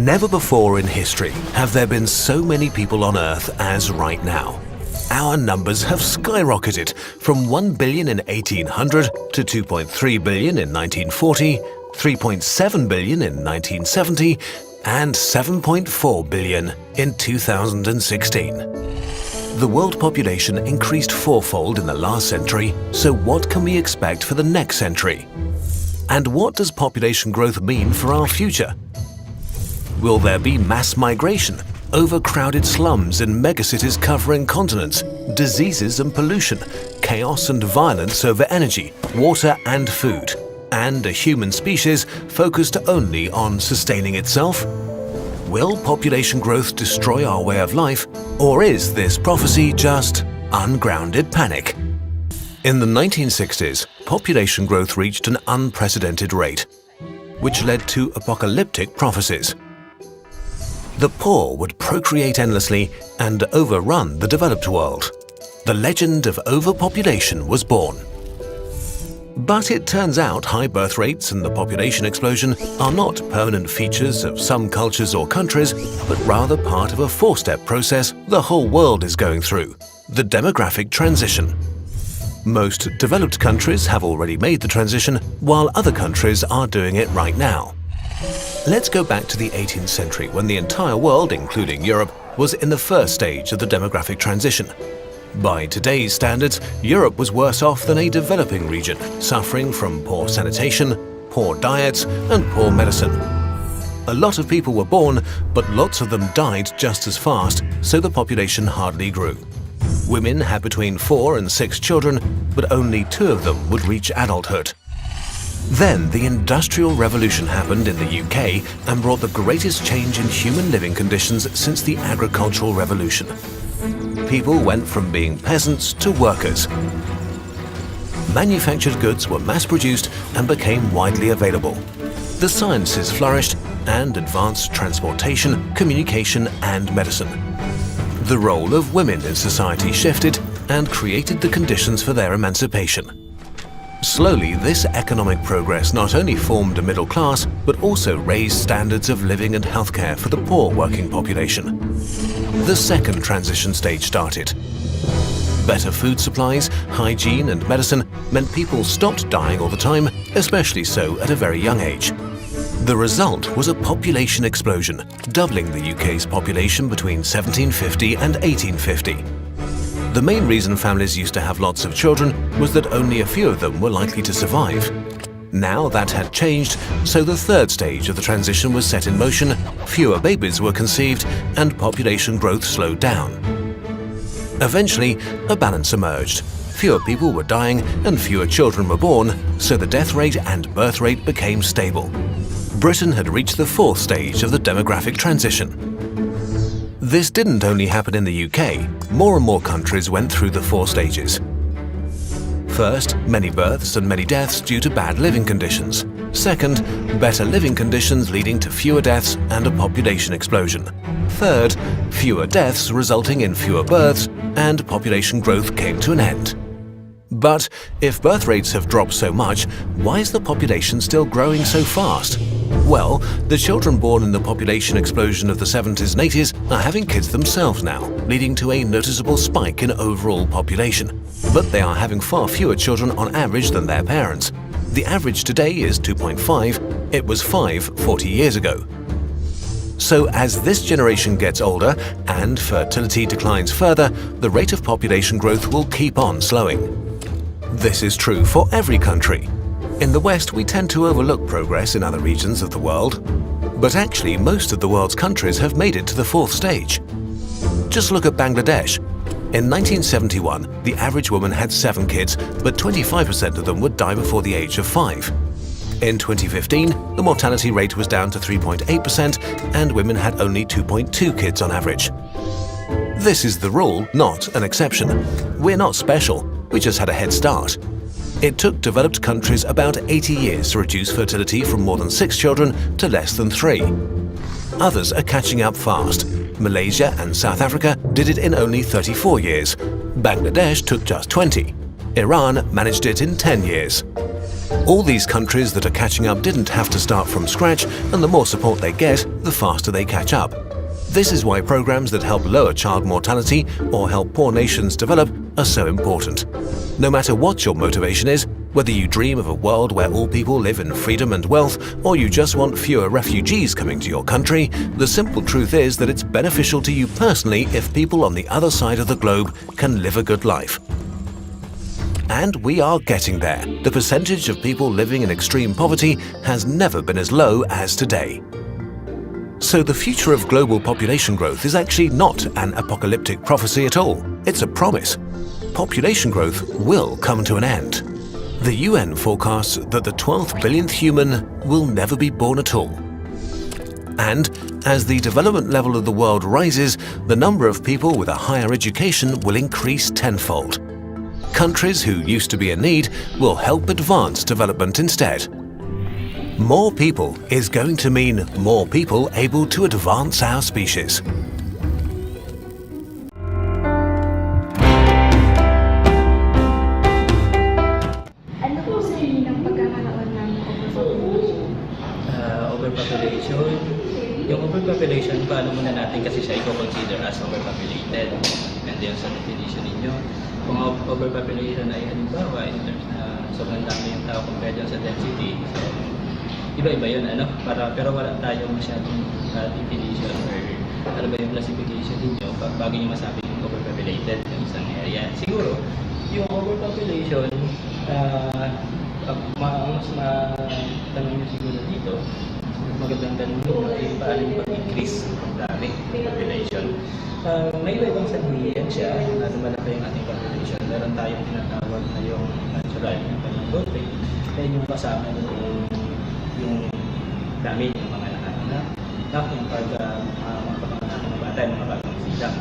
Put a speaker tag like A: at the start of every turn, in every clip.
A: Never before in history have there been so many people on Earth as right now. Our numbers have skyrocketed from 1 billion in 1800 to 2.3 billion in 1940, 3.7 billion in 1970, and 7.4 billion in 2016. The world population increased fourfold in the last century, so what can we expect for the next century? And what does population growth mean for our future? Will there be mass migration, overcrowded slums in megacities covering continents, diseases and pollution, chaos and violence over energy, water and food, and a human species focused only on sustaining itself? Will population growth destroy our way of life, or is this prophecy just ungrounded panic? In the 1960s, population growth reached an unprecedented rate, which led to apocalyptic prophecies. The poor would procreate endlessly and overrun the developed world. The legend of overpopulation was born. But it turns out high birth rates and the population explosion are not permanent features of some cultures or countries, but rather part of a four-step process the whole world is going through: the demographic transition. Most developed countries have already made the transition, while other countries are doing it right now. Let's go back to the 18th century, when the entire world, including Europe, was in the first stage of the demographic transition. By today's standards, Europe was worse off than a developing region, suffering from poor sanitation, poor diets, and poor medicine. A lot of people were born, but lots of them died just as fast, so the population hardly grew. Women had between 4 and 6 children, but only 2 of them would reach adulthood. Then the Industrial Revolution happened in the UK and brought the greatest change in human living conditions since the Agricultural Revolution. People went from being peasants to workers. Manufactured goods were mass-produced and became widely available. The sciences flourished and advanced transportation, communication and medicine. The role of women in society shifted and created the conditions for their emancipation. Slowly, this economic progress not only formed a middle class, but also raised standards of living and healthcare for the poor working population. The second transition stage started. Better food supplies, hygiene and medicine meant people stopped dying all the time, especially so at a very young age. The result was a population explosion, doubling the UK's population between 1750 and 1850. The main reason families used to have lots of children was that only a few of them were likely to survive. Now that had changed, so the third stage of the transition was set in motion, fewer babies were conceived, and population growth slowed down. Eventually, a balance emerged. Fewer people were dying and fewer children were born, so the death rate and birth rate became stable. Britain had reached the fourth stage of the demographic transition. This didn't only happen in the UK. More and more countries went through the 4 stages. First, many births and many deaths due to bad living conditions. Second, better living conditions leading to fewer deaths and a population explosion. Third, fewer deaths resulting in fewer births, and population growth came to an end. But if birth rates have dropped so much, why is the population still growing so fast? Well, the children born in the population explosion of the 70s and 80s are having kids themselves now, leading to a noticeable spike in overall population. But they are having far fewer children on average than their parents. The average today is 2.5, it was 5 40 years ago. So as this generation gets older and fertility declines further, the rate of population growth will keep on slowing. This is true for every country. In the West, we tend to overlook progress in other regions of the world. But actually, most of the world's countries have made it to the 4th stage. Just look at Bangladesh. In 1971, the average woman had 7 kids, but 25% of them would die before the age of 5. In 2015, the mortality rate was down to 3.8% and women had only 2.2 kids on average. This is the rule, not an exception. We're not special, we just had a head start. It took developed countries about 80 years to reduce fertility from more than 6 children to less than 3. Others are catching up fast. Malaysia and South Africa did it in only 34 years. Bangladesh took just 20. Iran managed it in 10 years. All these countries that are catching up didn't have to start from scratch, and the more support they get, the faster they catch up. This is why programs that help lower child mortality or help poor nations develop are so important. No matter what your motivation is, whether you dream of a world where all people live in freedom and wealth, or you just want fewer refugees coming to your country, the simple truth is that it's beneficial to you personally if people on the other side of the globe can live a good life. And we are getting there. The percentage of people living in extreme poverty has never been as low as today. So the future of global population growth is actually not an apocalyptic prophecy at all. It's a promise. Population growth will come to an end. The UN forecasts that the 12th billionth human will never be born at all. And as the development level of the world rises, the number of people with a higher education will increase tenfold. Countries who used to be in need will help advance development instead. More people is going to mean more people able to advance our species.
B: Ano po sa inyo ng pagkakaroon ng overpopulation?
C: Overpopulation. Yung overpopulation, paano muna natin kasi siya i-consider as overpopulated. Depende yun sa definition ninyo. Kung overpopulation ay halimbawa in terms na sobrang dami yung tao compared sa density, so iba-iba yun, pero wala tayong masyadong definition or ano ba yung classification ninyo bago nyo masabi yung overpopulated yung isang area. Siguro, yung overpopulation, mas matanong nyo siguro dito, magandang tanong nyo ay paano yung pag-increase ng dami population. May iba-ibang sabihin siya na lumalaki yung ating population. Meron tayong tinatawag na yung natural yung growth rate. Then yung kasama yung dami ng mga nanganak, yung pagpapanganak ng bata, yung mga bagong silang.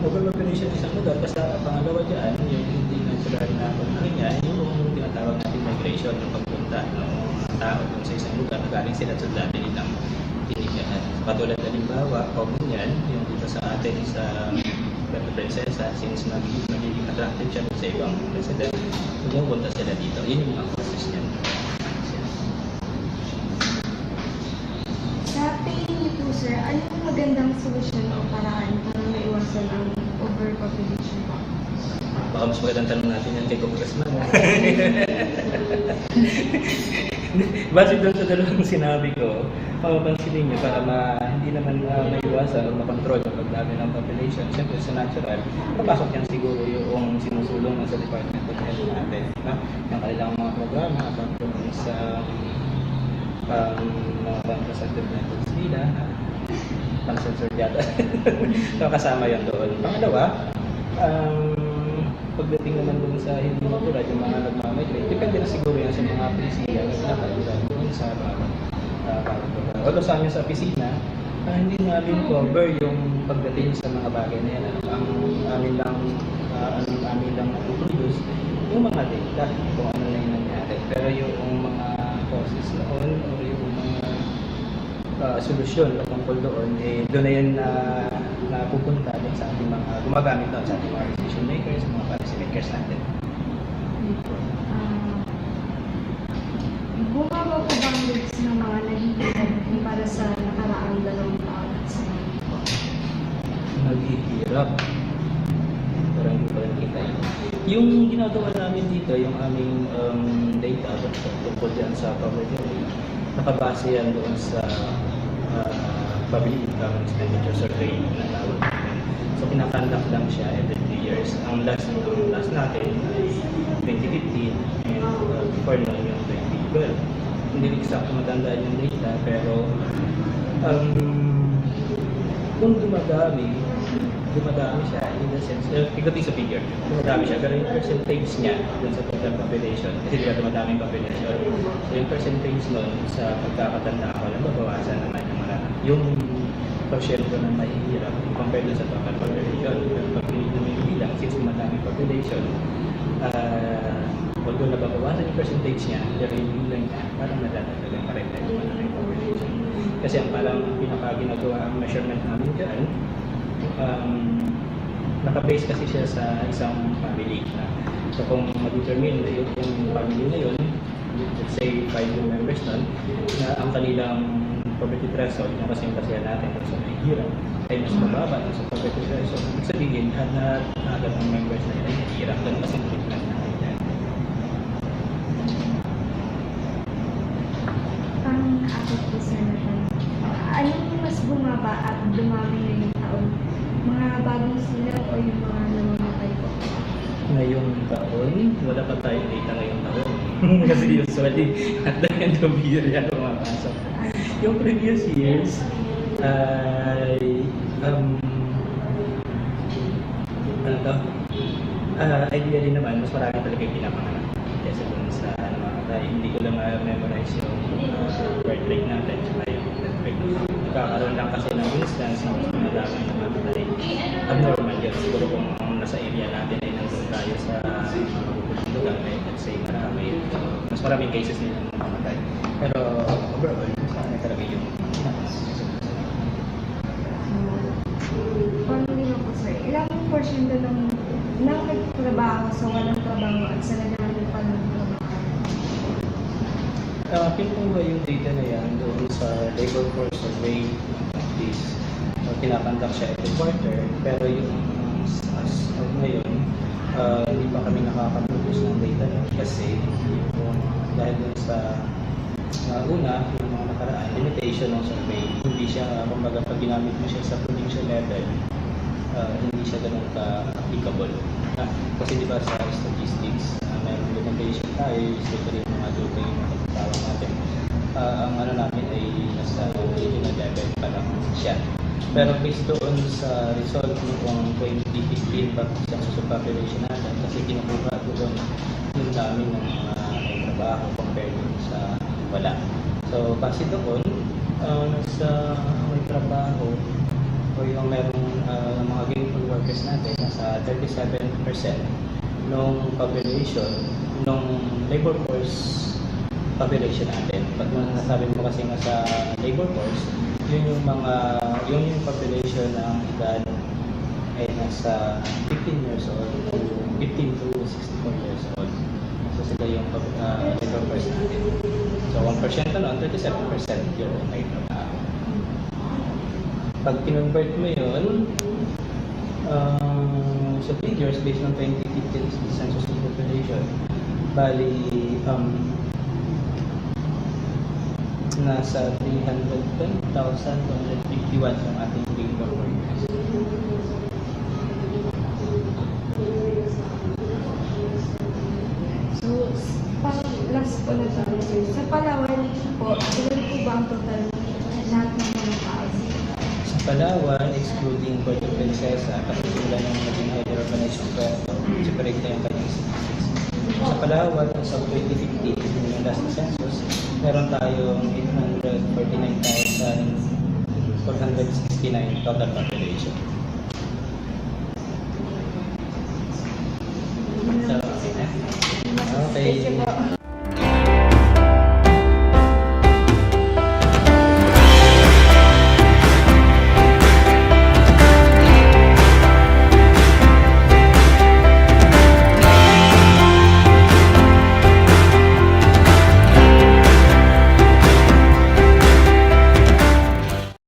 C: Overpopulation sa isang lugar, kasi pangalawa dyan, yung hindi natural na pagkakinya, yung tinatawag natin migration, yung pagpunta ng mga tao dun sa isang lugar, galing sila sa dati nilang tinigaan. Katulad halimbawa, common yan, yung dito sa atin sa Puerto Princesa, since magiging attractive siya sa ibang resident, yung punta sila dito. Yun yung mga causes niyan.
B: Sa tingin niyo po, sir, ano yung magandang solusyon o paraan para maiwasan ang overpopulation?
C: Baka mas magandang tanong natin yan kay Congressman. Base doon sa dalawang sinabi ko, mapapansinin nyo para hindi naman maiwasan o makontrol yung pagdami ng population. Siyempre sa natural, papasok yan siguro yung sinusulong sa Department of Health natin. Yung kanilang mga programa, apart from sa mga contraceptive methods nila, pang-censored yata. So kasama yun doon. Pangalawa, pagdating naman dun sa hindi natural, yung mga nagmamigrate, depende na siguro yan sa mga pisina na nakalilan doon sa bawat although sa amin sa pisina, hindi namin cover yung pagdating sa mga bagay na yan. Ang amin lang produce yung mga data kung ano na yung nangyari. Pero yung mga causes noon o yung mga solusyon patungkol doon, doon na yun napupunta din sa ating mga gumagamit doon sa ating mga decision makers, mga policy makers natin.
B: Bumaba po ba ang rates ng mga naghihirap para sa nakaraang 2 taon at sa
C: Naghihirap. Parang hindi ko lang kita yun. Yung ginagawa namin dito, yung aming data tungkol dyan sa poverty rate, nakabase yan doon sa public income expenditure survey na tawag natin. So kinakandak lang siya every 3 years. Ang last natin ay 2015 and before na yung 2012. Hindi exact matandaan yung data pero kung dumadami siya in the sense, pagdating sa figure, dumadami siya pero yung percentage niya dun sa total population, kasi diba dumadaming population, so yung percentage nun sa pagkakatanda ko, nababawasan naman yung porsyento na mahihirap compared sa total population. Pero pag may bilang, since dumadaming population, although nababawasan yung percentage niya, pero yung bilang niya, parang nadadagdagan pa rin tayo dumadaming population. Kasi ang parang pinakaginagawa ang measurement namin dyan, naka-base kasi siya sa isang family. So kung ma-determine yung family na yun, let's say 5 new members nun, na ang kanilang poverty threshold, yung kasi yung kasiya natin kung sa may hirap, ay mas mababa dun sa poverty threshold. Ibig sabihin, na agad ang members na yun ay hirap, ganun kasi yung treatment na yan.
B: Pang-apat po, Senator. Anong mas bumaba at dumami ngayong taon? Mga bagong sila o yung mga namamatay po?
C: Ngayong taon, wala pa tayong data ngayong taon. Kasi usually, at the end of year yan pumapasok. Yung previous years, ay, ano to? Ideally naman, mas marami talaga yung pinapanganak. Kasi dun sa, hindi ko lang memorize yung birth rate natin, tsaka yung death rate. Nagkakaroon lang kasi ng instance, mas madami na mamatay. Abnormal yun. Siguro kung nasa area natin ay nandun tayo sa lugar, let's say marami, mas maraming cases nila na mamatay. Pero overall, mas marami talaga yung
B: Pang-lima po, sir. Ilang porsyento ng nagtrabaho sa walang trabaho at sa naghahanap pa ng trabaho?
C: Pinukuha yung data na yan doon sa labor force survey is kinakandak siya every quarter, pero yung as of ngayon, hindi pa kami nakakaproduce ng data na kasi yung, dahil dun sa una, yung mga nakaraan, limitation ng survey, hindi siya, kumbaga pag ginamit mo siya sa provincial level, hindi siya ganun ka-applicable. Kasi di ba sa statistics, mayroong limitation tayo, especially yung mga data yung matatawag natin. Ang ano namin ay nasa regional level pa lang siya. Pero based doon sa result noong 2015 census of population natin, kasi kinukuha doon yung dami ng mga may trabaho compared sa wala. So, base doon, nasa may trabaho o yung merong mga gainful workers natin, nasa 37% nung population, nung labor force population natin. Pag nasabi mo kasi nga sa labor force, yun yung population ng edad ay nasa 15 years old to 15 to 64 years old. So sila yung labor force natin. So 1% nun, 37% yung may trabaho. Pag kinonvert mo yun, sa figures based on 2015 census of population, bali, nasa 320,251 yung ating labor workers.
B: So, last po na tayo, sir. Sa Palawan po, ilan po ba ang total lahat ng mga tao?
C: Sa Palawan, excluding Puerto Princesa, kasi sila yung naging hydro-urbanized yung Puerto, separate na yung kanyang statistics. Sa Palawan, sa 2015, yung last census, meron tayong 849,469 total population. So, okay.
B: Thank you po.